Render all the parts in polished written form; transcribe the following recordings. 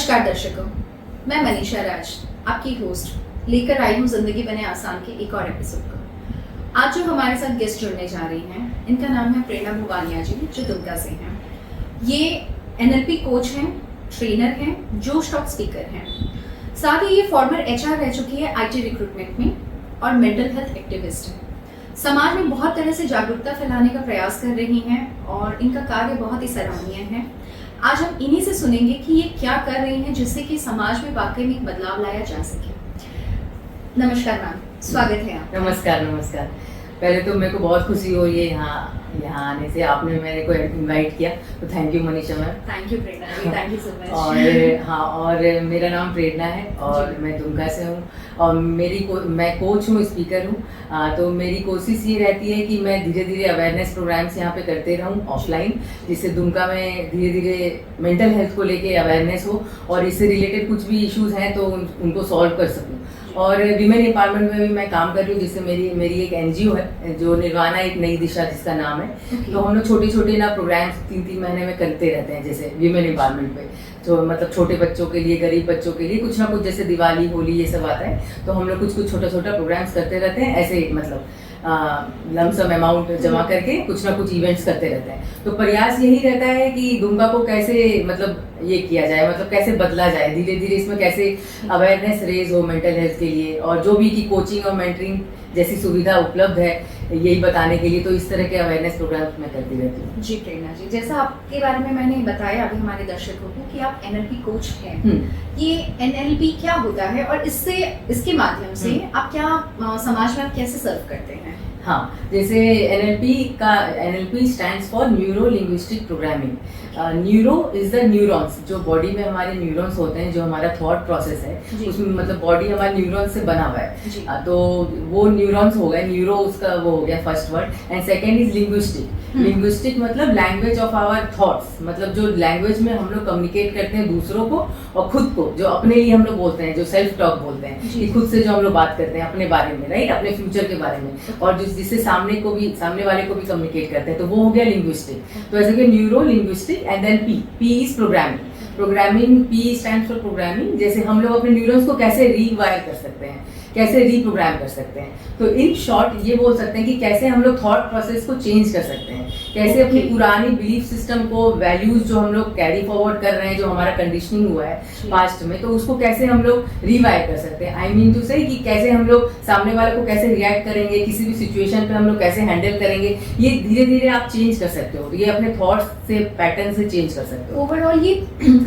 नमस्कार दर्शकों, मैं मनीषा राज, आपकी होस्ट लेकर आई हूँ जिंदगी बने आसान के एक और एपिसोड को। आज जो हमारे साथ गेस्ट जुड़ने जा रही हैं, इनका नाम है प्रेरणा भुवानिया जी, जो दुमका से हैं। ये एनएलपी कोच हैं, ट्रेनर हैं, जोश टॉक स्पीकर हैं। साथ ही ये फॉर्मर एचआर रह चुकी है आईटी रिक्रूटमेंट में और मेंटल हेल्थ एक्टिविस्ट है। समाज में बहुत तरह से जागरूकता फैलाने का प्रयास कर रही हैं और इनका कार्य बहुत ही सराहनीय है। आज हम इन्हीं से सुनेंगे कि ये क्या कर रही हैं जिससे कि समाज में वाकई में एक बदलाव लाया जा सके। नमस्कार मैम, स्वागत है आपका। नमस्कार नमस्कार। पहले तो मेरे को बहुत खुशी हो रही है यहाँ आने से। आपने मेरे को इनवाइट किया तो thank you Manisha ma'am. Thank you Prerna ji, thank you so much. और मेरा नाम प्रेरणा है और मैं दुमका से हूँ और मैं कोच हूँ, स्पीकर हूँ। तो मेरी कोशिश ये रहती है कि मैं धीरे धीरे अवेयरनेस प्रोग्राम्स यहाँ पे करते रहूँ ऑफलाइन, जिससे दुमका में धीरे धीरे मेंटल हेल्थ को लेके अवेयरनेस हो और इससे रिलेटेड कुछ भी इश्यूज हैं तो उनको सॉल्व कर सकूँ। और विमेन एम्पावरमेंट में भी मैं काम कर रही हूँ, जिससे मेरी एक एनजीओ है जो निर्वाणा एक नई दिशा जिसका नाम है। तो हम लोग छोटे छोटे ना प्रोग्राम्स 3-3 महीने में करते रहते हैं, जैसे विमेन एम्पावरमेंट पे। तो मतलब छोटे बच्चों के लिए, गरीब बच्चों के लिए कुछ ना कुछ, जैसे दिवाली, होली, ये सब आता है तो हम लोग कुछ छोटा छोटा प्रोग्राम्स करते रहते हैं। ऐसे मतलब लमसम अमाउंट जमा करके कुछ ना कुछ इवेंट्स करते रहते हैं। तो प्रयास यही रहता है कि दुमका को कैसे मतलब ये किया जाए, मतलब कैसे बदला जाए, धीरे धीरे इसमें कैसे अवेयरनेस रेज हो मेंटल हेल्थ के लिए, और जो भी की कोचिंग और मेंटरिंग जैसी सुविधा उपलब्ध है यही बताने के लिए। तो इस तरह के अवेयरनेस प्रोग्राम मैं करती रहती हूँ। जी प्रेरणा जी, जैसा आपके बारे में मैंने बताया अभी हमारे दर्शकों को कि आप एनएलपी कोच हैं। ये एनएलपी क्या होता है और इसके माध्यम से आप क्या समाज में आप कैसे सर्व करते हैं? हाँ, जैसे NLP stands for neuro linguistic programming. Neuro is the neurons, जो बॉडी में हमारे न्यूरॉन्स होते हैं, जो हमारा थॉट प्रोसेस है उसमें, मतलब बॉडी हमारे न्यूरॉन्स से बना हुआ है। तो वो न्यूरॉन्स हो गए, न्यूरो उसका वो हो गया first word. And second is linguistic. Linguistic मतलब लैंग्वेज ऑफ आवर थॉट्स, मतलब जो लैंग्वेज में हम लोग कम्युनिकेट करते हैं दूसरों को और खुद को, जो अपने लिए हम लोग बोलते हैं, जो सेल्फ टॉक बोलते हैं, कि खुद से जो हम लोग बात करते हैं अपने बारे में, राइट, अपने फ्यूचर के बारे में, और जिससे सामने वाले को भी कम्युनिकेट करते हैं। तो वो हो गया लिंग्विस्टिक। तो ऐसे कि neuro linguistic and then P is programming. P stands for programming. जैसे हम लोग अपने न्यूरॉन्स को कैसे रीवायर कर सकते हैं, कैसे रीप्रोग्राम कर सकते हैं। तो इन शॉर्ट ये बोल सकते हैं कि कैसे हम लोग थॉट प्रोसेस को चेंज कर सकते हैं, कैसे अपनी पुरानी बिलीफ सिस्टम को, वैल्यूज जो हम लोग कैरी फॉरवर्ड कर रहे हैं, जो हमारा कंडीशनिंग हुआ है पास्ट में, तो उसको कैसे हम लोग रिवायर कर सकते हैं। आई मीन टू से कि कैसे हम लोग सामने वाले को कैसे रिएक्ट करेंगे, किसी भी सिचुएशन पे हम लोग कैसे हैंडल करेंगे, ये धीरे धीरे आप चेंज कर सकते हो। ये अपने थॉट्स से, पैटर्न से चेंज कर सकते हो। ओवरऑल ये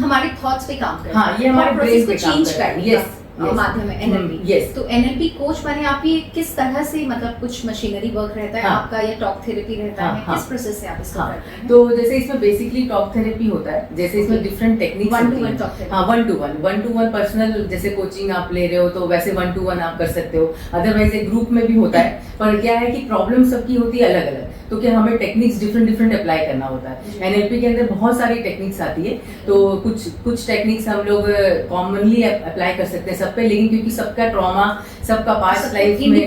हमारे थॉट्स पे काम करता है। हाँ, ये हमारे ब्रेन पे काम करता है। यस, माध्यम है एनएलपी। यस। तो एनएलपी कोच बने आप, ये किस तरह से, मतलब कुछ मशीनरी वर्क रहता है आपका या टॉक थेरेपी रहता है, किस प्रोसेस से आप इसको करते हैं? तो जैसे इसमें बेसिकली टॉक थेरेपी होता है, जैसे इसमें different techniques one two one talk therapy. हाँ, वन टू वन पर्सनल जैसे कोचिंग आप ले रहे हो तो वैसे 1-to-1 आप कर सकते हो। अदरवाइज एक ग्रुप में भी होता है, पर क्या है कि प्रॉब्लम सबकी होती है अलग अलग, तो क्या हमें टेक्निक्स डिफरेंट अप्लाई करना होता है। एनएलपी के अंदर बहुत सारी टेक्निक्स आती है, तो कुछ टेक्निक्स हम लोग कॉमनली अप्लाई कर सकते हैं सब पे, लेकिन क्योंकि सबका ट्रॉमा, सबका पास्ट लाइफ में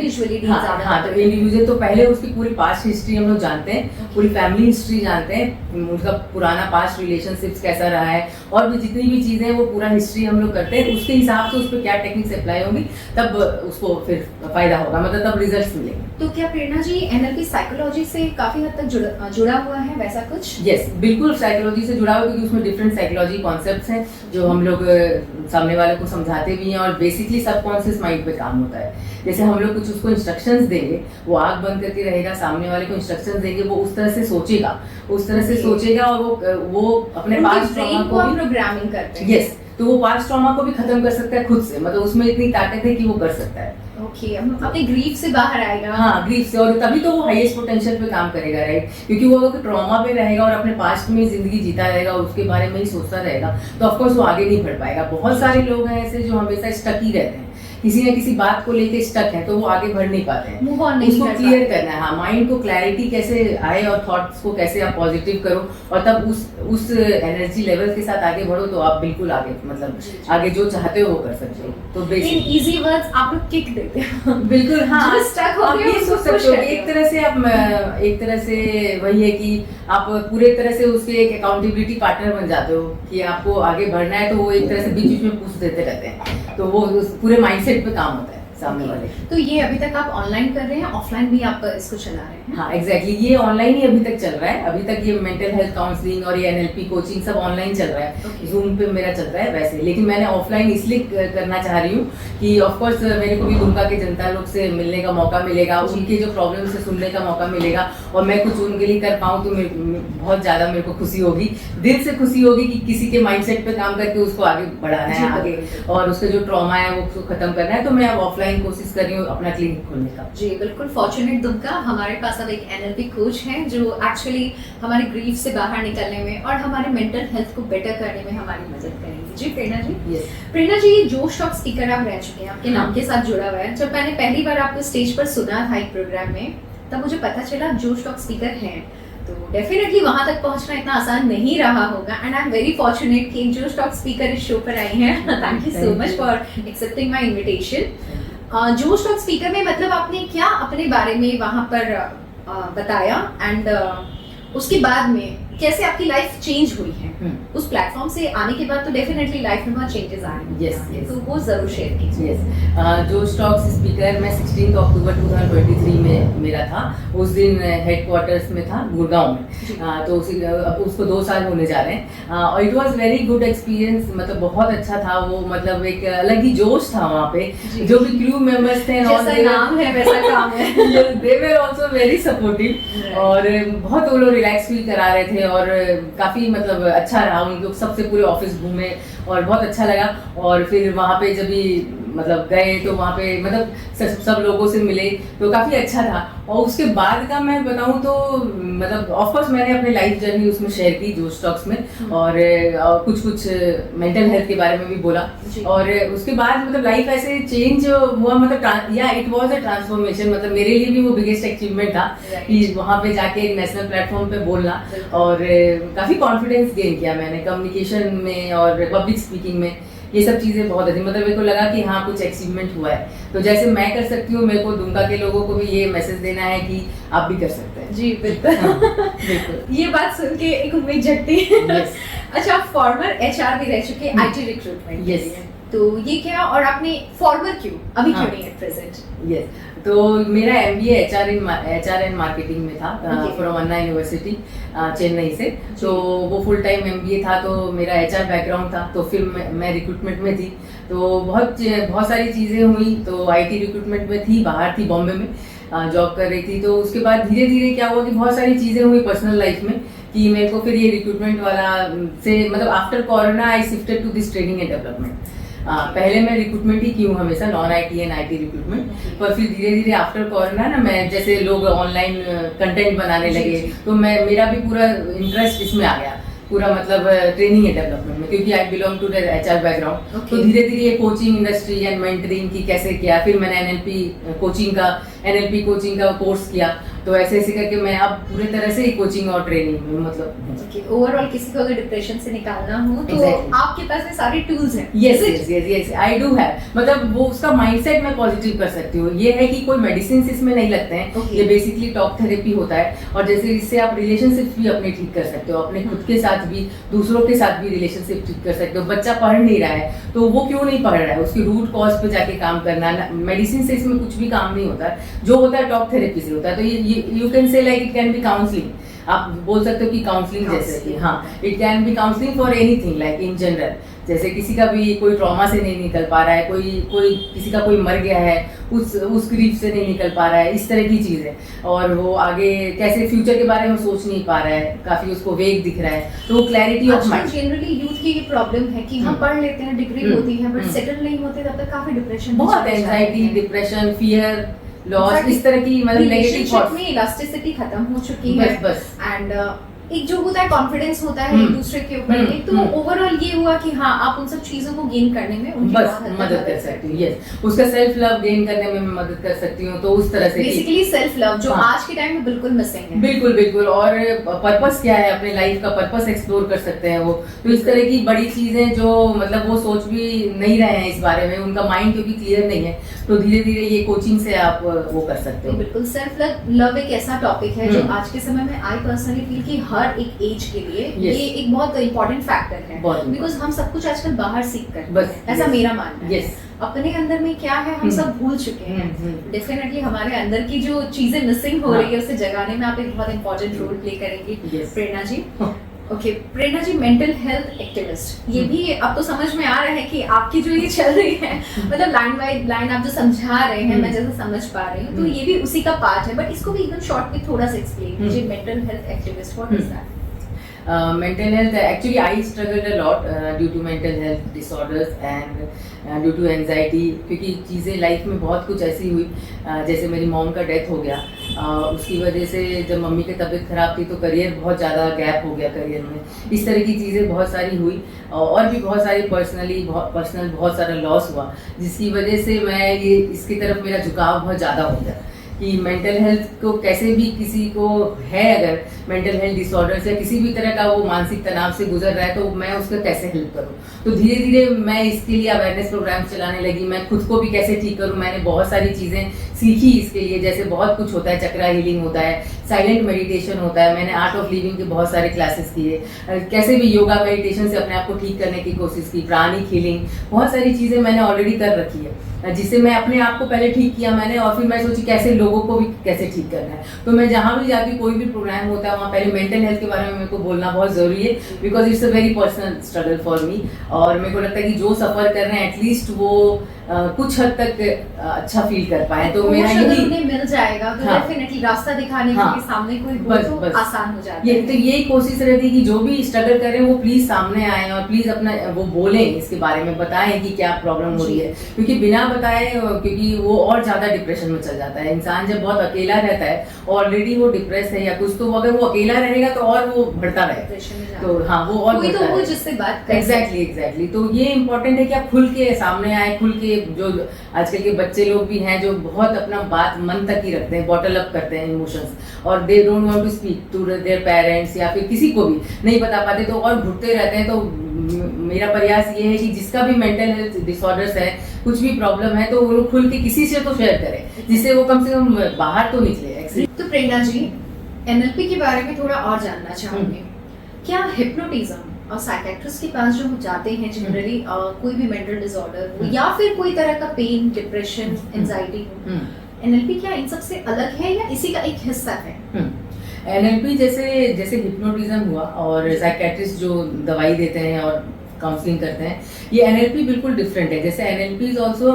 तो इंडिविजुअल, तो पहले उसकी पूरी पास्ट हिस्ट्री हम लोग जानते हैं, पूरी फैमिली हिस्ट्री जानते हैं, उनका पुराना पास्ट रिलेशनशिप्स कैसा रहा है, और भी जितनी भी चीजें वो पूरा हिस्ट्री हम लोग करते हैं। उसके हिसाब से उस पर क्या टेक्निक्स अप्लाई होंगी, तब उसको फिर फायदा होगा, मतलब तब रिजल्ट मिलेंगे। तो क्या प्रेरणा जी एनएलपी साइकोलॉजी से काफी हद तक जुड़ा हुआ है, वैसा कुछ? यस, बिल्कुल साइकोलॉजी से जुड़ा हुआ, क्योंकि उसमें डिफरेंट साइकोलॉजी कॉन्सेप्ट्स हैं जो हम लोग सामने वाले को समझाते भी हैं, और बेसिकली सबकॉन्शियस माइंड पे काम होता है। जैसे हम लोग कुछ उसको इंस्ट्रक्शंस देंगे, वो आंख बंद करके रहेगा, सामने वाले को इंस्ट्रक्शंस देंगे, वो उस तरह से सोचेगा और वो अपने पास्ट ट्रॉमा को भी प्रोग्रामिंग करते हैं। यस, तो वो पास्ट ट्रॉमा को भी खत्म कर सकता है खुद से, मतलब उसमें इतनी ताकत है कि वो कर सकता है। ओके, अपने ग्रीफ से बाहर आएगा। हाँ, ग्रीफ से, और तभी तो वो हाईएस्ट पोटेंशियल पे काम करेगा, राइट, क्योंकि वो अगर ट्रॉमा पे रहेगा और अपने पास्ट में जिंदगी जीता रहेगा और उसके बारे में ही सोचता रहेगा, तो ऑफकोर्स वो आगे नहीं बढ़ पाएगा। बहुत सारे लोग हैं ऐसे जो हमेशा स्टक ही रहते हैं किसी ना किसी बात को लेके स्टक है तो वो आगे बढ़ नहीं पाते हैं। मूव ऑन नहीं उसको कर क्लियर पाते। करना है, हाँ, माइंड को क्लैरिटी कैसे आए और थॉट्स को कैसे आप पॉजिटिव करो और तब उस एनर्जी लेवल के साथ आगे बढ़ो तो आप बिल्कुल आगे मतलब जी, जी। आगे जो चाहते हो वो कर सकते हो। तो इन बेसिक इजी वर्ड्स आप लोग किक देते हो। बिल्कुल, हाँ, जो stuck हो आप गया ये उसको सोच सकते push हो करते कि हो। एक तरह से वही है कि आप पूरे तरह से उसके एक अकाउंटेबिलिटी पार्टनर बन जाते हो कि आपको आगे बढ़ना है, तो वो एक तरह से बीच बीच में पूछ देते रहते हैं, तो वो पूरे माइंडसेट पे काम होता है सामने वाले। तो ये अभी तक आप ऑनलाइन कर रहे हैं, ऑफलाइन भी आप इसको चला रहे हैं? हाँ एग्जैक्टली, ये ऑनलाइन ही अभी तक चल रहा है। अभी तक ये मेंटल हेल्थ काउंसलिंग और ये एनएलपी कोचिंग सब ऑनलाइन चल रहा है, Okay. जूम पे मेरा चल रहा है वैसे, लेकिन मैंने ऑफलाइन इसलिए करना चाह रही हूँ कि ऑफ कोर्स मेरे को भी दुमका के जनता लोग से मिलने का मौका मिलेगा, जी। उनके जो प्रॉब्लम से सुनने का मौका मिलेगा और मैं कुछ उनके लिए कर पाऊँ तो बहुत ज़्यादा मेरे को खुशी होगी, दिल से खुशी होगी कि किसी के माइंडसेट पे काम करके उसको आगे बढ़ाना जी, है आगे, बिल्कुल। और उसका जो ट्रॉमा है वो उसको खत्म करना है। तो मैं अब ऑफलाइन कोशिश कर रही हूँ अपना क्लिनिक खोलने का। जी बिल्कुल, फॉर्चुनेट दुमका, हमारे पास अब एक एनएलपी कोच हैं जो एक्चुअली हमारे ग्रीफ से बाहर निकलने में और हमारे मेंटल हेल्थ को बेटर करने में हमारी मदद करेंगी। जी प्रेरणा जी। यस, प्रेरणा जी, ये जोश टॉक स्पीकर आप रह चुके हैं, आपके नाम के साथ जुड़ा हुआ है। जब मैंने पहली बार आपको स्टेज पर सुना था एक प्रोग्राम में, तब मुझे पता चला आप जोश टॉक स्पीकर हैं, तो डेफिनेटली वहां तक पहुंचना इतना आसान नहीं रहा होगा, and I am very fortunate कि जोश टॉक स्पीकर इस शो पर आई हैं। Thank you so Thank much you. For accepting my invitation. जोश टॉक स्पीकर में मतलब आपने क्या अपने बारे में वहां पर बताया, एंड उसके बाद में कैसे आपकी लाइफ चेंज हुई है? उस प्लेटफॉर्म से आने के बाद तो डेफिनेटली लाइफ में बहुत चेंजेस आ रहे हैं। Yes, yes. तो वो जरूर शेयर कीजिए। यस, जो स्टॉक्स स्पीकर मैं 16 अक्टूबर 2023 में मेरा था, उस दिन हेडक्वार्टर्स में था गुड़गांव में। तो उसको 2 साल होने जा रहे हैं, और it was very good experience, मतलब बहुत अच्छा था वो, मतलब एक अलग ही जोश था वहाँ पे। जी। जो भी क्रू मेंबर्स थे जैसा नाम है वैसा काम है। They were also very supportive, Right. और बहुत वो लोग रिलैक्स फील करा रहे थे और काफी मतलब अच्छा रहा। उन लोग सबसे पूरे ऑफिस घूमे और बहुत अच्छा लगा, और फिर वहाँ पे जब भी मतलब गए तो वहाँ पे मतलब सब लोगों से मिले तो काफी अच्छा था। और उसके बाद का मैं बताऊँ तो मतलब ऑफकोर्स मैंने अपनी लाइफ जर्नी उसमें शेयर की जोश टॉक्स में, और कुछ मेंटल हेल्थ के बारे में भी बोला, जी। और उसके बाद मतलब लाइफ ऐसे चेंज हुआ, मतलब या इट वाज अ ट्रांसफॉर्मेशन, मतलब मेरे लिए भी वो बिगेस्ट अचीवमेंट था Right. कि वहाँ पे जाके एक नेशनल प्लेटफॉर्म पे बोलना, बिल्कुल। और काफी कॉन्फिडेंस गेन किया मैंने कम्युनिकेशन में और पब्लिक स्पीकिंग में। ये सब चीजें बहुत अच्छी, मतलब मेरे को लगा कि हाँ कुछ अचीवमेंट हुआ है, तो जैसे मैं कर सकती हूँ, मेरे को दुमका के लोगों को भी ये मैसेज देना है कि आप भी कर सकते हैं। जी बिल्कुल। बिल्कुल। ये बात सुन के एक उम्मीद जगती है। Yes. अच्छा, आप फॉर्मर एचआर भी रह चुके हैं आईटी रिक्रूटमेंट। Yes. तो ये क्या, और आपने फॉर्मर क्यों, अभी क्यों हाँ. नहीं है प्रेजेंट? यस, तो मेरा एमबीए एचआर एंड मार्केटिंग में था Okay. From Anna university Chennai से। तो वो फुल टाइम एमबीए था, तो मेरा एचआर बैकग्राउंड था, तो फिर मैं रिक्रूटमेंट में थी, तो बहुत सारी चीज़ें हुई। तो आईटी रिक्रूटमेंट में थी, बाहर थी, बॉम्बे में जॉब कर रही थी। तो उसके बाद धीरे धीरे क्या हुआ कि बहुत सारी चीज़ें हुई पर्सनल लाइफ में कि मेरे को फिर ये रिक्रूटमेंट वाला से मतलब after corona I shifted to this training and development. पहले मैं रिक्रूटमेंट ही की हूँ हमेशा, non IT and IT recruitment, पर फिर धीरे धीरे आफ्टर कोरोना ना, मैं जैसे लोग ऑनलाइन कंटेंट बनाने जी, लगे, जी। तो मेरा भी पूरा इंटरेस्ट इसमें आ गया, पूरा मतलब ट्रेनिंग एंड डेवलपमेंट में, क्योंकि I belong to the HR background. Okay. तो धीरे धीरे ये कोचिंग इंडस्ट्री एंड मेंटरिंग की कैसे किया, फिर मैंने एनएलपी कोचिंग का कोर्स किया। तो ऐसे ऐसे करके मैं अब पूरी तरह से कोचिंग और ट्रेनिंग में मतलब ओवरऑल किसी को अगर डिप्रेशन से निकालना हो तो Exactly. आपके पास ये सारे टूल्स हैं। यस आई डू है, मतलब वो उसका माइंडसेट मैं पॉजिटिव कर सकती हूँ। ये है कि कोई मेडिसिन इसमें नहीं लगते हैं। Okay. ये बेसिकली टॉक थेरेपी होता है, और जैसे इससे आप रिलेशनशिप भी अपने ठीक कर सकते हो, अपने खुद के साथ भी, दूसरों के साथ भी रिलेशनशिप ठीक कर सकते हो। बच्चा पढ़ नहीं रहा है तो वो क्यों नहीं पढ़ रहा है, उसकी रूट कॉज पे जाके काम करना। मेडिसिन से इसमें कुछ भी काम नहीं होता है, जो होता है टॉक थेरेपी से होता है। तो ये you can say like it can be counselling, आप बोल सकते हो कि काउंसलिंग जैसे कि, हाँ, it can be counselling for anything like in general. जैसे किसी का भी कोई ट्रॉमा से नहीं निकल पा रहा है, कोई किसी का कोई मर गया है, उस ग्रीफ से नहीं निकल पा रहा है, इस तरह की चीज़ है। और वो आगे कैसे फ्यूचर के बारे में सोच नहीं पा रहा है, काफ़ी उसको वेग दिख रहा है, तो वो clarity of mind. Generally youth की ये प्रॉब्लम है कि हम पढ़ लेते हैं, डिग्री होती है, बट हम्म। सेटल नहीं होते, तब तक काफी डिप्रेशन, बहुत एंजाइटी, डिप्रेशन, फियर, लॉस, इस तरह की मतलब नेगेटिव रिलेशनशिप थॉट्स। में इलास्टिसिटी खत्म हो चुकी बस, है, बस। एंड एक जो होता है कॉन्फिडेंस होता है एक दूसरे के ऊपर एक, तो ओवरऑल ये हुआ कि हाँ आप उन सब चीजों को गेन करने में उनकी बस मदद कर सकती हूँ। यस, उसका सेल्फ लव गेन करने में मैं मदद कर सकती हूँ। तो उस तरह से बेसिकली सेल्फ लव जो हाँ, आज के टाइम में बिल्कुल मिसिंग है। बिल्कुल बिल्कुल। और पर्पस क्या है, अपने लाइफ का पर्पस एक्सप्लोर कर सकते हैं वो। तो इस तरह की बड़ी चीजें जो मतलब वो सोच भी नहीं रहे हैं इस बारे में, उनका माइंड क्योंकि क्लियर नहीं है, तो धीरे धीरे ये कोचिंग से आप वो कर सकते हो। बिल्कुल, सेल्फ लव एक ऐसा टॉपिक है जो आज के समय में आई पर्सनली फील कि हर एक एज के लिए ये एक बहुत इंपॉर्टेंट फैक्टर है, बिकॉज हम सब कुछ आजकल बाहर सीख कर बस ऐसा मेरा मानना है। अपने अंदर में क्या है हम सब भूल चुके हैं। डेफिनेटली हमारे अंदर की जो चीजें मिसिंग हो रही है उसे जगाने में आप एक बहुत इंपॉर्टेंट रोल प्ले करेंगी प्रेरणा जी। ओके प्रेरणा जी, मेंटल हेल्थ एक्टिविस्ट, ये भी अब तो समझ में आ रहा है कि आपकी जो ये चल रही है मतलब लाइन बाय लाइन आप जो समझा रहे हैं मैं जैसे समझ पा रही हूँ, तो ये भी उसी का पार्ट है, बट इसको भी एकदम शॉर्ट में थोड़ा सा एक्सप्लेन कीजिए। Mental health activist, what is that? Mental health, actually I struggled a lot due to mental health disorders and due to anxiety, क्योंकि चीज़ें लाइफ में बहुत कुछ ऐसी हुई, जैसे मेरी मॉम का डेथ हो गया, उसकी वजह से जब मम्मी की तबीयत ख़राब थी तो करियर बहुत ज़्यादा गैप हो गया करियर में। इस तरह की चीज़ें बहुत सारी हुई और भी बहुत सारी पर्सनल बहुत सारा लॉस हुआ, जिसकी वजह से मैं ये इसकी तरफ मेरा झुकाव बहुत ज़्यादा हो गया कि मेंटल हेल्थ को कैसे भी किसी को है अगर मेंटल हेल्थ डिसऑर्डर या किसी भी तरह का वो मानसिक तनाव से गुजर रहा है तो मैं उसका कैसे हेल्प करूँ। तो धीरे धीरे मैं इसके लिए अवेयरनेस प्रोग्राम चलाने लगी, मैं खुद को भी कैसे ठीक करूँ। मैंने बहुत सारी चीज़ें सीखी इसके लिए, जैसे बहुत कुछ होता है, चक्रा हीलिंग होता है, साइलेंट मेडिटेशन होता है, मैंने आर्ट ऑफ लिविंग के बहुत सारे क्लासेस किए, कैसे भी योगा मेडिटेशन से अपने आप को ठीक करने की कोशिश की, प्राणिक हीलिंग, बहुत सारी चीज़ें मैंने ऑलरेडी कर रखी है, जिससे मैं अपने आप को पहले ठीक किया मैंने और फिर मैं सोची कैसे लोगों को भी कैसे ठीक करना है। तो मैं जहाँ भी जाती कोई भी प्रोग्राम होता है वहाँ पहले मेंटल हेल्थ के बारे में मेरे को बोलना बहुत ज़रूरी है, because it's a very personal struggle for me. और मेरे को लगता है कि जो सफ़र कर रहे हैं एटलीस्ट वो कुछ हद तक अच्छा फील कर पाए। तो मेरा यही मिल जाएगा तो डेफिनेटली रास्ता दिखाने के सामने कोई हो तो आसान हो जाता है। तो यही कोशिश रहती है कि जो भी स्ट्रगल कर रहे हैं वो प्लीज सामने आए और प्लीज अपना वो बोलें, इसके बारे में बताएं कि क्या प्रॉब्लम हो रही है, क्योंकि बिना बताए क्योंकि वो और ज्यादा डिप्रेशन में चल जाता है। इंसान जब बहुत अकेला रहता है, ऑलरेडी वो डिप्रेस है या कुछ, तो अगर वो अकेला रहेगा तो और वो बढ़ता रहेगा। तो हाँ वो और वो जिससे बात एग्जैक्टली। तो ये इम्पोर्टेंट है कि आप खुल के सामने आए, खुल के जो आजकल के बच्चे लोग भी हैं जो बहुत अपना बात मन तक ही रखते हैं, बॉटल अप करते हैं इमोशंस, और they don't want to speak to their parents या फिर किसी को भी नहीं बता पाते, तो और घुटते रहते हैं। तो मेरा प्रयास ये है कि जिसका भी मेंटल हेल्थ डिसऑर्डर्स है, कुछ भी प्रॉब्लम है, तो वो खुल के किसी से तो शेयर करें, जिससे वो कम से कम बाहर तो निकले। तो प्रेरणा जी, एनएलपी के बारे में थोड़ा और जानना चाहूंगी। क्या हिप्नोटिज्म और साइकेट्रिस्ट के पास जो जाते हैं जनरली कोई भी मेंटल डिसऑर्डर हो या फिर कोई तरह का पेन, डिप्रेशन, एंजाइटी हो, एनएलपी क्या इन सब से अलग है या इसी का एक हिस्सा है? एनएलपी जैसे हिप्नोटिज्म हुआ और साइकेट्रिस्ट जो दवाई देते हैं और काउंसलिंग करते हैं, ये एनएलपी बिल्कुल डिफरेंट है। जैसे एनएलपी इज ऑल्सो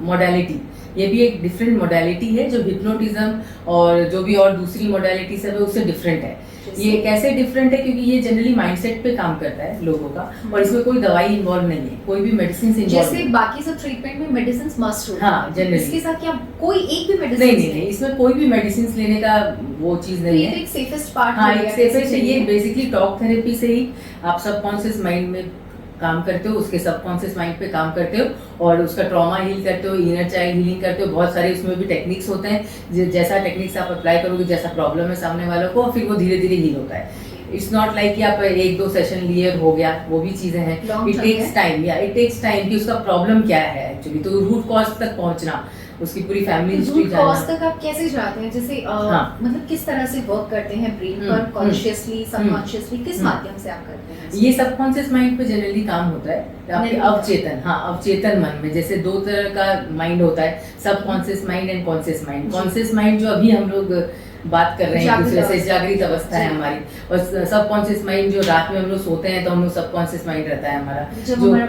मोडालिटी, ये भी एक डिफरेंट मोडालिटी है जो हिप्नोटिज्म और जो भी और दूसरी मोडालिटी सब है उससे डिफरेंट है। ये कैसे डिफरेंट है? क्योंकि ये जनरली माइंडसेट पे काम करता है लोगों का, और इसमें कोई दवाई इन्वॉल्व नहीं है, कोई भी मेडिसिन इन्वॉल्व जैसे बाकी सब ट्रीटमेंट में मेडिसिन मस्ट होती है। हाँ जनरली। इसके साथ क्या कोई एक भी मेडिसिन नहीं, इसमें कोई भी मेडिसिन लेने का वो चीज नहीं है। ये एक सेफेस्ट पार्ट हाँ, एक सेफेस्ट है। ये बेसिकली टॉक थेरेपी से ही आप सबकॉन्शियस माइंड में काम करते हो, उसके सबकॉन्शियस माइंड पे काम करते हो और उसका ट्रॉमा हील करते हो, इनर चाइल्ड हीलिंग करते हो। बहुत सारे उसमें भी टेक्निक्स होते हैं, जैसा टेक्निक्स आप अप्लाई करोगे, जैसा प्रॉब्लम है सामने वालों को, फिर वो धीरे धीरे हील होता है। इट्स नॉट लाइक कि आप 1-2 सेशन लिए हो गया, वो भी चीजें हैं। इट टेक्स टाइम कि उसका प्रॉब्लम क्या है एक्चुअली, तो रूट कॉज तक पहुंचना, उसकी पूरी फैमिली हिस्ट्री जानना। रूट कॉज तक आप कैसे जाते हैं? जैसे मतलब किस तरह से वर्क करते हैं ब्रेन पर, कॉन्शियसली, सबकॉन्शियसली, किस माध्यम से आप करते हैं? ये सबकॉन्शियस माइंड पे जनरली काम होता है, आपके अवचेतन, अवचेतन मन में। जैसे 2 तरह का माइंड होता है, subconscious mind and conscious mind. Conscious mind जो अभी हम लोग बात कर रहे हैं एक दूसरे से, जागृत अवस्था है हमारी, और सबकॉन्शियस माइंड जो रात में हम लोग सोते हैं तो हम लोग सबकॉन्शियस माइंड रहता है हमारा, जो हमारा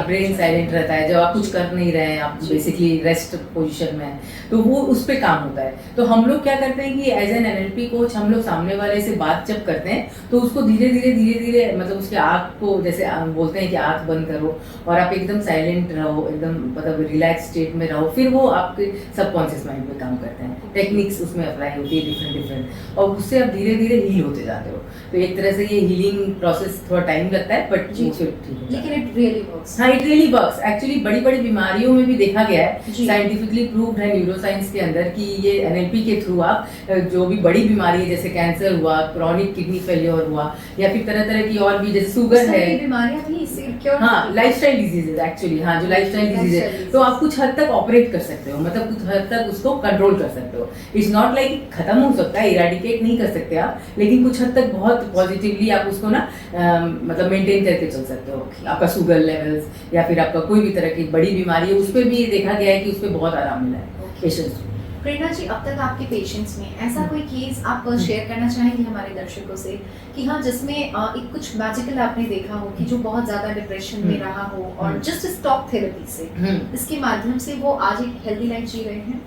ब्रेन साइलेंट रहता है, जब आप कुछ कर नहीं रहे हैं, आप बेसिकली रेस्ट पोजीशन में है, तो वो उस पे काम होता है। तो हम लोग क्या करते हैं कि एज एन एनएलपी कोच हम लोग सामने वाले से बात जब करते हैं तो उसको धीरे धीरे मतलब उसके आँख को, जैसे बोलते हैं कि आँख बंद करो और आप एकदम साइलेंट रहो, एकदम मतलब रिलैक्स स्टेट में रहो, फिर वो आपके सबकॉन्शियस माइंड पे काम करते हैं। टेक्निक्स उसमें अप्लाई होती है डिफरेंट, और उससे आप धीरे धीरे हील होते जाते हो। तो एक तरह से ये हीलिंग प्रोसेस थोड़ा टाइम लगता है, बट जी, वो फिर ठीक होता है। लेकिन इट रियली वर्क्स। हाँ, इट रियली वर्क्स। एक्चुअली बड़ी बड़ी बीमारियों में भी देखा गया है, जी। साइंटिफिकली प्रूव्ड है न्यूरोसाइंस के अंदर कि ये एनएलपी के थ्रू आप जो भी बड़ी बीमारी है, जैसे कैंसर हुआ, क्रॉनिक किडनी फेलियर हुआ, या फिर तरह तरह की और भी, जैसे शुगर है, बीमारियां भी इससे क्योर हाँ, लाइफस्टाइल डिजीजेज एक्चुअली, हाँ, जो लाइफस्टाइल डिजीज है, तो आप कुछ हद तक ऑपरेट कर सकते हो, मतलब कुछ हद तक उसको कंट्रोल कर सकते हो। इट्स नॉट लाइक खत्म हो सकता है, इरेडिकेट नहीं कर सकते आप, लेकिन कुछ हद तक बहुत पॉजिटिवली आप उसको ना मतलब मेंटेन करके चल सकते हो। आपका शुगर लेवल्स या फिर आपका कोई भी तरह की बड़ी बीमारी है, उस पर भी देखा गया है कि उस पर बहुत आराम मिला है पेशेंट्स को। प्रेरणा जी, अब तक आपके पेशेंट्स में ऐसा कोई केस आप शेयर करना चाहेंगे हमारे दर्शकों से कि हाँ, जिसमें एक कुछ मैजिकल आपने देखा हो कि जो बहुत ज्यादा डिप्रेशन में रहा हो और जस्ट स्टॉप थेरेपी से इसके माध्यम से वो आज एक हेल्दी लाइफ जी रहे हैं?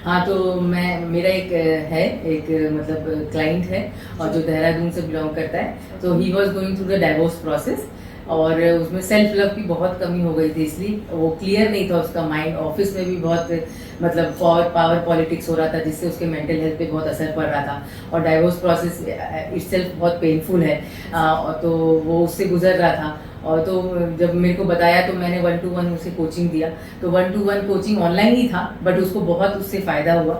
हाँ, तो मेरा एक मतलब क्लाइंट है, और जो देहरादून से बिलोंग करता है, तो he was going through the divorce process, और उसमें सेल्फ लव की बहुत कमी हो गई थी, इसलिए वो क्लियर नहीं था उसका माइंड। ऑफिस में भी बहुत मतलब पावर पॉलिटिक्स हो रहा था, जिससे उसके मेंटल हेल्थ पे बहुत असर पड़ रहा था, और डाइवोर्स प्रोसेस इटसेल्फ बहुत पेनफुल है, तो वो उससे गुजर रहा था। और तो जब मेरे को बताया तो मैंने 1-to-1 उसे कोचिंग दिया, तो 1-to-1 कोचिंग ऑनलाइन ही था, बट उसको बहुत उससे फ़ायदा हुआ।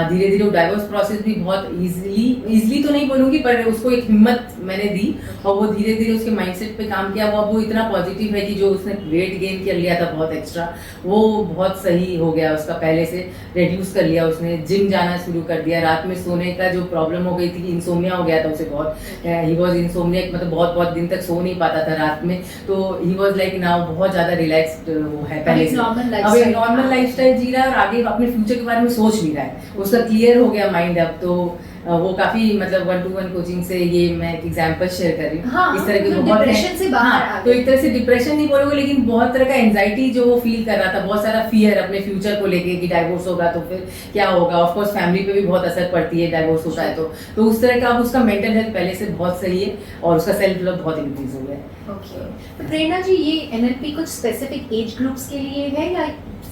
धीरे धीरे वो डाइवोर्स प्रोसेस भी बहुत ईजिली तो नहीं बोलूँगी, पर उसको एक हिम्मत मैंने दी, और वो धीरे धीरे उसके माइंडसेट पे काम किया। वो इतना पॉजिटिव है कि जो उसने वेट गेन कर लिया था बहुत एक्स्ट्रा, वो बहुत सही हो गया उसका, पहले से रिड्यूस कर लिया उसने, जिम जाना शुरू कर दिया। रात में सोने का जो प्रॉब्लम हो गई थी कि इंसोमिया हो गया था उसे बहुत, ही वॉज इंसोमिया, मतलब बहुत दिन तक सो नहीं पाता था रात में, तो ही वॉज लाइक नाउ बहुत ज्यादा रिलैक्स्ड वो है पहले से, अब एक नॉर्मल लाइफस्टाइल जी रहा है, और आगे अपने फ्यूचर के बारे में सोच भी रहा है, उसका क्लियर हो गया माइंड अब। तो वो काफी मतलब 1-to-1 कोचिंग से, ये मैं एक एग्जांपल शेयर कर रही हूँ। हाँ, इस तरह के तो बहुत डिप्रेशन से बाहर आ तो एक तरह से डिप्रेशन नहीं बोलोगे, लेकिन बहुत तरह का एंजाइटी जो वो फील कर रहा था, बहुत सारा फियर अपने फ्यूचर को लेके कि डाइवोर्स होगा तो फिर क्या होगा। ऑफ कोर्स फैमिली पे भी बहुत असर पड़ती है डाइवोर्स होता है, तो उस तरह का अब उसका मेंटल हेल्थ पहले से बहुत सही है, और उसका सेल्फ लव बहुत इंक्रीज हो गया है। ओके, तो प्रेरणा जी, ये एनएलपी कुछ स्पेसिफिक एज ग्रुप्स के लिए है या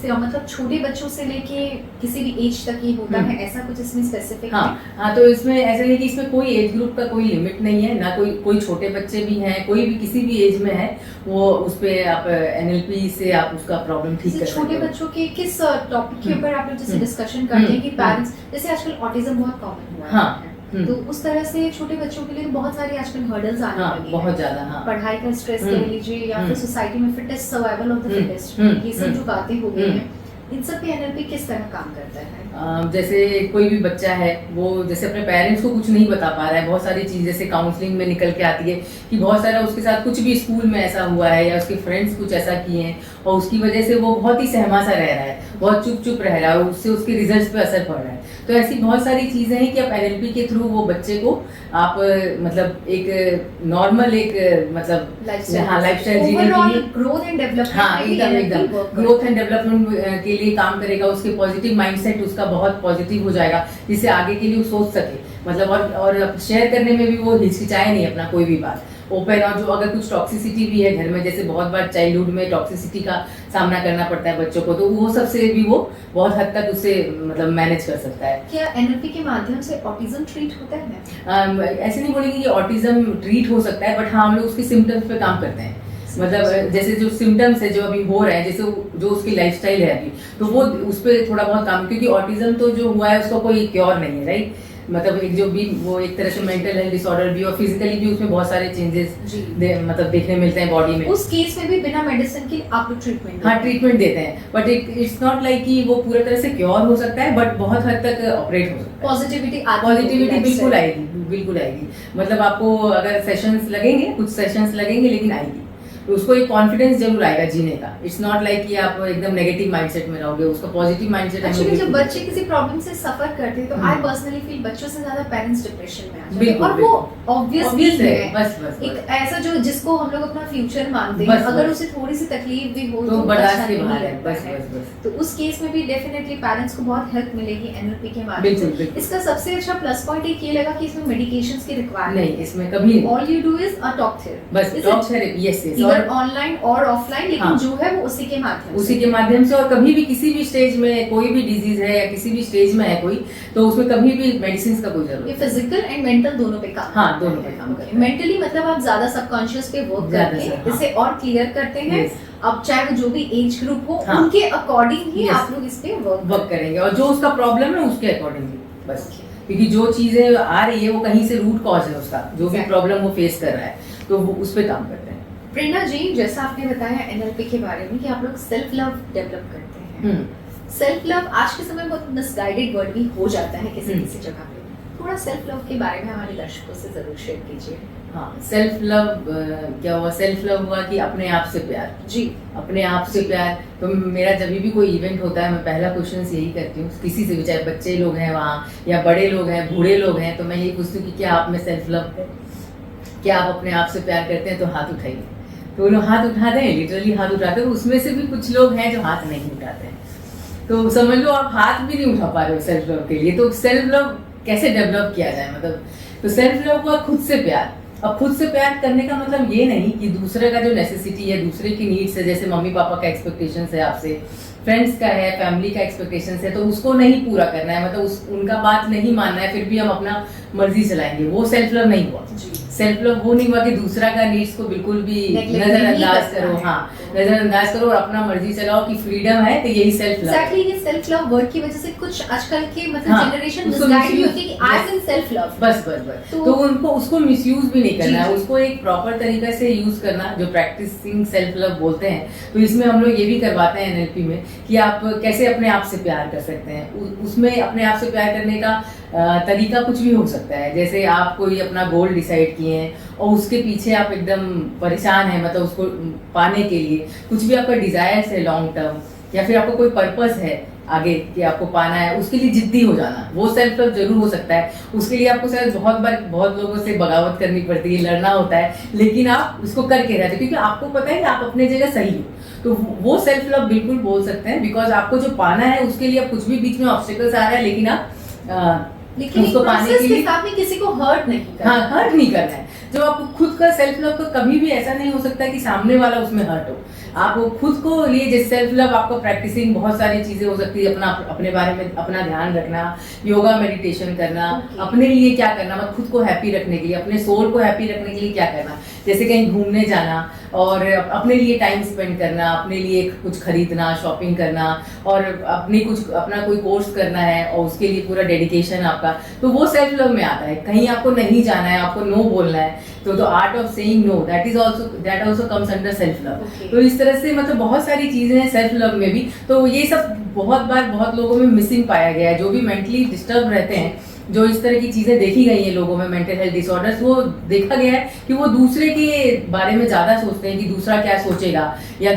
मतलब छोटे बच्चों से लेके किसी भी एज तक ये होता है, ऐसा कुछ इसमें स्पेसिफिक है? हाँ, तो इसमें ऐसा है कि इसमें कोई एज ग्रुप का कोई लिमिट नहीं है, ना कोई छोटे बच्चे भी हैं, कोई भी किसी भी एज में है, वो उस पे आप एनएलपी से आप उसका प्रॉब्लम ठीक कर सकते हो। छोटे बच्चों के किस टॉपिक के ऊपर आप लोग जैसे डिस्कशन करते हैं कि पेरेंट्स, जैसे आजकल ऑटिज्म बहुत कॉमन हुआ है, तो उस तरह से छोटे बच्चों के लिए बहुत सारी आजकल हर्डल्स आने लगे हैं, बहुत ज्यादा, पढ़ाई का स्ट्रेस कह लीजिए, या फिर सोसाइटी में fittest, survival of the fittest, ये सब जो बातें हो गई हैं, इन सब पे एनएलपी किस तरह काम करता है? जैसे कोई भी बच्चा है, वो जैसे अपने पेरेंट्स को कुछ नहीं बता पा रहा है, बहुत सारी चीज़ जैसे काउंसलिंग में निकल के आती है कि बहुत सारा उसके साथ कुछ भी स्कूल में ऐसा हुआ है, या उसके फ्रेंड्स कुछ ऐसा किए हैं, और उसकी वजह से वो बहुत ही सहमा सा रह रहा है, बहुत चुप रह रहा है, और उससे उसके रिजल्ट्स पे असर पड़ रहा है। तो ऐसी बहुत सारी चीज़ें हैं कि आप एनएलपी के थ्रू वो बच्चे को आप मतलब एक नॉर्मल एक मतलब लाइफस्टाइल जीने के लिए, ग्रोथ एंड डेवलपमेंट, हाँ, एकदम ग्रोथ एंड डेवलपमेंट के लिए काम करेगा। उसके पॉजिटिव माइंडसेट उसका बहुत पॉजिटिव हो जाएगा, जिससे आगे के लिए वो सोच सके, मतलब और शेयर करने में भी वो हिचकिचाए नहीं अपना कोई भी बात ओपन। और जो अगर कुछ टॉक्सिसिटी भी है घर में, जैसे बहुत बार चाइल्डहुड में टॉक्सिसिटी का सामना करना पड़ता है बच्चों को, तो वो सबसे भी वो बहुत हद तक उससे मतलब मैनेज कर सकता है। क्या एनएलपी के माध्यम से ऑटिज्म ट्रीट होता है? ऐसे नहीं बोलेंगे कि ऑटिज्म ट्रीट हो सकता है, बट हाँ, हम लोग उसके सिम्टम्स पे काम करते हैं। मतलब जैसे जो सिम्टम्स है जो अभी हो रहे हैं, जैसे जो उसकी लाइफस्टाइल है अभी, तो वो उस पर थोड़ा बहुत काम, क्योंकि ऑटिज्म तो जो हुआ है उसका कोई क्योर नहीं है, राइट। मतलब एक जो भी वो एक तरह से मेंटल हेल्थ डिसऑर्डर भी, और फिजिकली भी उसमें बहुत सारे चेंजेस मतलब देखने मिलते हैं बॉडी में। उस केस में भी बिना मेडिसिन के आप लोग ट्रीटमेंट, हाँ, ट्रीटमेंट देते हैं, बट इट्स नॉट लाइक कि वो पूरा तरह से क्योर हो सकता है, बट बहुत हद तक ऑपरेट हो सकता है। पॉजिटिविटी बिल्कुल आएगी। मतलब आपको अगर सेशंस लगेंगे, कुछ सेशंस लगेंगे, लेकिन आएगी, तो उसको एक कॉन्फिडेंस जरूर आएगा जीने का। इट्स नॉट लाइक कि आप एकदम नेगेटिव माइंडसेट में रहोगे, उसका पॉजिटिव माइंडसेट। एक्चुअली जब बच्चे किसी प्रॉब्लम से सफर करते हैं, तो आई पर्सनली फील बच्चों से ज्यादा पेरेंट्स डिप्रेशन में आ जाते हैं, और वो ऑब्वियसली है बस एक ऐसा जो जिसको हम लोग अपना फ्यूचर मानते हैं, अगर उसे थोड़ी सी तकलीफ भी हो तो बर्दाश्त के बाहर है। बस तो उस केस में भी डेफिनेटली पेरेंट्स को बहुत हेल्प मिलेगी एनएलपी के माध्यम से। इसका सबसे अच्छा प्लस पॉइंट एक ये लगा कि इसमें मेडिकेशंस की रिक्वायरमेंट नहीं, इसमें कभी all you do is a talk therapy, बस talk therapy. Yes, other online और ऑफलाइन, लेकिन हाँ, जो है वो उसी के माध्यम उसी के माध्यम से। और कभी भी किसी भी स्टेज में कोई भी डिजीज है या किसी भी स्टेज में है कोई, तो उसमें कभी भी मेडिसिन का कोई जरूरत ये नहीं। फिजिकल एंड मेंटल दोनों पे काम हाँ, करता दोनों है। पे काम करता है। मेंटली मतलब आप ज्यादा सबकॉन्शियस पे वर्क ज्यादा करके से, हाँ। इसे और क्लियर करते हैं। Yes. अब चाहे वो जो भी एज ग्रुप हो, हाँ। उनके अकॉर्डिंग ही Yes. आप लोग इस पे वर्क करेंगे, और जो उसका प्रॉब्लम है उसके अकॉर्डिंगली बस। Okay. क्योंकि जो चीजें आ रही है वो कहीं से रूट कॉज है उसका, जो भी Exactly. प्रॉब्लम वो फेस कर रहा है, तो वो उस पर काम करते हैं। प्रेरणा जी, जैसा आपने बताया एनएलपी के बारे में कि आप लोग सेल्फ लव डेवलप करते हैं। सेल्फ लव आज के समय में बहुत मिसगाइडेड वर्ड भी हो जाता है किसी किसी जगह पे। थोड़ा सेल्फ लव के बारे में हमारे दर्शकों से जरूर शेयर कीजिए। हाँ, सेल्फ लव क्या हुआ? सेल्फ लव हुआ कि अपने आप से प्यार। जी, अपने आप से प्यार। तो मेरा जब भी कोई इवेंट होता है, मैं पहला क्वेश्चन यही करती हूँ किसी से भी, चाहे बच्चे लोग हैं वहाँ या बड़े लोग हैं, बूढ़े लोग हैं, तो मैं यही पूछती हूँ कि क्या आप में सेल्फ लव है? क्या आप अपने आप से प्यार करते हैं? तो हाथ उठाइए। तो वो लोग हाथ उठाते हैं, लिटरली हाथ उठाते हैं। उसमें से भी कुछ लोग हैं जो हाथ नहीं उठाते हैं। तो समझ लो आप हाथ भी नहीं उठा पा रहे हो सेल्फ लव के लिए। तो सेल्फ लव कैसे डेवलप किया जाए? मतलब तो सेल्फ लव हुआ खुद से प्यार। अब खुद से प्यार करने का मतलब ये नहीं कि दूसरे का जो नेसेसिटी है, दूसरे की नीड्स है, जैसे मम्मी पापा का एक्सपेक्टेशंस है आपसे, फ्रेंड्स का है, फैमिली का एक्सपेक्टेशंस है, तो उसको नहीं पूरा करना है, मतलब उनका बात नहीं मानना है, फिर भी हम अपना मर्जी चलाएंगे, वो सेल्फ लव नहीं हुआ। सेल्फ लव वो नहीं हुआ कि दूसरा का नीड्स को बिल्कुल भी नजरअंदाज करो। हाँ, नजरअंदाज करो और अपना मर्जी चलाओ कि फ्रीडम है, तो यही सेल्फ लव। एग्जैक्टली, ये सेल्फ लव वर्ड की वजह से कुछ आजकल के मतलब हाँ, जनरेशन उसको मिसगाइड भी misuse- होती है कि आई एम सेल्फ लव। बस बस बस। तो उनको उसको मिसयूज भी नहीं करना है, उसको एक प्रॉपर तरीके से यूज करना, जो प्रैक्टिसिंग सेल्फ लव बोलते हैं। तो इसमें हम लोग ये भी करवाते हैं एनएलपी में कि आप कैसे अपने आप से प्यार कर सकते हैं। उसमें अपने आप से प्यार करने का तरीका कुछ भी हो सकता है। जैसे आप कोई अपना गोल डिसाइड किए हैं और उसके पीछे आप एकदम परेशान हैं, मतलब उसको पाने के लिए कुछ भी आपका डिजायर्स है लॉन्ग टर्म, या फिर आपको कोई पर्पस है आगे कि आपको पाना है, उसके लिए जिद्दी हो जाना, वो सेल्फ लव जरूर हो सकता है। उसके लिए आपको शायद बहुत लोगों से बगावत करनी पड़ती है, लड़ना होता है, लेकिन आप उसको करके रहते, क्योंकि आपको पता है कि आप अपने जगह सही हो। तो वो सेल्फ लव बिल्कुल बोल सकते हैं, बिकॉज आपको जो पाना है उसके लिए आप कुछ भी बीच में ऑब्स्टिकल्स आ रहा है, लेकिन उसको पाने के लिए साथ में किसी को हर्ट नहीं करना। हाँ, हर्ट नहीं करना है। जो आपको खुद का सेल्फ लव, का कभी भी ऐसा नहीं हो सकता कि सामने वाला उसमें हर्ट हो। आप खुद को लिए जैसे सेल्फ लव आपको प्रैक्टिसिंग बहुत सारी चीजें हो सकती है। अपने बारे में अपना ध्यान रखना, योगा मेडिटेशन करना, अपने लिए क्या करना, मतलब खुद को हैप्पी रखने के लिए, अपने सोल को हैप्पी रखने के लिए क्या करना, जैसे कहीं घूमने जाना और अपने लिए टाइम स्पेंड करना, अपने लिए कुछ खरीदना, शॉपिंग करना, और अपना कोई कोर्स करना है और उसके लिए पूरा डेडिकेशन आपका, तो वो सेल्फ लव में आता है। कहीं आपको नहीं जाना है, आपको नो बोलना है, तो the art of saying no, that also comes under self love. तो इस तरह से मतलब बहुत सारी चीजें हैं सेल्फ लव में भी। तो ये सब बहुत लोगों में मिसिंग पाया गया है। जो भी मेंटली डिस्टर्ब रहते हैं, जो इस तरह की चीजें देखी गई हैं लोगों में, मेंटल हेल्थ डिसऑर्डर्स, वो देखा गया है कि वो दूसरे के बारे में ज्यादा सोचते हैं कि दूसरा क्या सोचेगा, या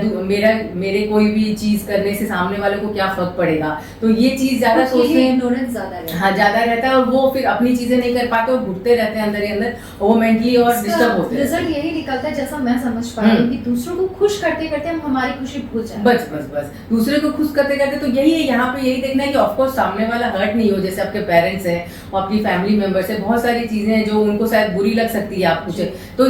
मेरे कोई भी चीज करने से सामने वाले को क्या फर्क पड़ेगा। तो ये चीज ज्यादा सोचते हैं, इग्नोरेंस ज्यादा रहता है। हाँ, ज्यादा रहता है, और वो फिर अपनी चीजें नहीं कर पाते और घुटते रहते हैं अंदर ही अंदर, और वो मेंटली और डिस्टर्ब होते हैं। रिजल्ट यही निकलता है, जैसा मैं समझ पा रही हूँ, कि दूसरों को खुश करते करते हम हमारी खुशी भूल जाते हैं। बस दूसरे को खुश करते करते, तो यही है यहाँ पे, यही देखना है कि ऑफकोर्स सामने वाला हर्ट नहीं हो। जैसे आपके पेरेंट्स हैं और अपनी फैमिली मेंबर्स है, बहुत सारी चीजें हैं जो उनको शायद बुरी लग सकती है आप कुछ, तो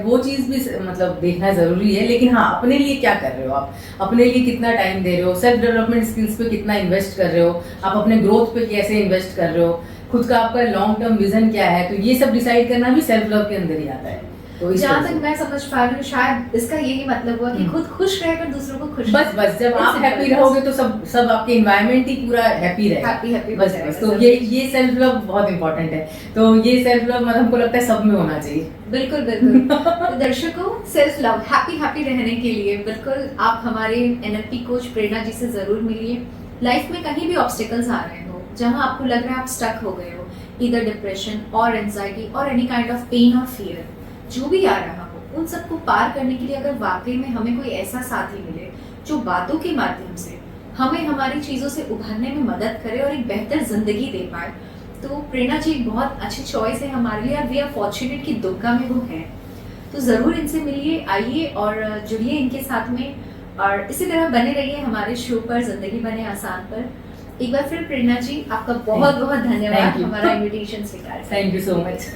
वो चीज भी मतलब देखना जरूरी है। लेकिन हाँ, अपने लिए क्या कर रहे हो आप, अपने लिए कितना टाइम दे रहे हो, सेल्फ डेवलपमेंट स्किल्स पे कितना इन्वेस्ट कर रहे हो, आप अपने ग्रोथ पे कैसे इन्वेस्ट कर रहे हो, खुद का आपका लॉन्ग टर्म विजन क्या है, तो ये सब डिसाइड करना भी सेल्फ लव के अंदर ही आता है। तो जहाँ तक मैं समझ पा रही हूँ, शायद इसका यही मतलब हुआ कि खुद खुश रहकर दूसरों को खुश। बस जब आप हैप्पी रहोगे तो सब आपके एनवायरनमेंट ही पूरा हैप्पी रहेगा। हैप्पी बस तो ये सेल्फ लव बहुत इंपॉर्टेंट है। तो ये सेल्फ लव मतलब हमको लगता है सब में होना चाहिए। बिल्कुल तो दर्शकों, सेल्फ लव हैप्पी रहने के लिए बिल्कुल आप हमारे एनएलपी कोच प्रेरणा जी से जरूर मिलिए। लाइफ में कहीं भी ऑब्स्टिकल्स आ रहे हो, जहाँ आपको लग रहा है आप स्टक हो गए हो, इधर डिप्रेशन और एंजाइटी और एनी काइंड ऑफ पेन और फियर, जो भी आ रहा हो, उन सबको पार करने के लिए अगर वाकई में हमें कोई ऐसा साथी मिले जो बातों के माध्यम से हमें हमारी चीजों से उभरने में मदद करे और एक बेहतर जिंदगी दे पाए, तो प्रेरणा जी एक बहुत अच्छी चॉइस है हमारे लिए। और वी आर फॉर्चुनेट कि दुर्गा में वो है। तो जरूर इनसे मिलिए, आइए और जुड़िए इनके साथ में, और इसी तरह बने रहिए हमारे शो पर, जिंदगी बने आसान पर। एक बार फिर प्रेरणा जी, आपका बहुत धन्यवाद हमारा इन्विटेशन स्वीकार। Thank you so much.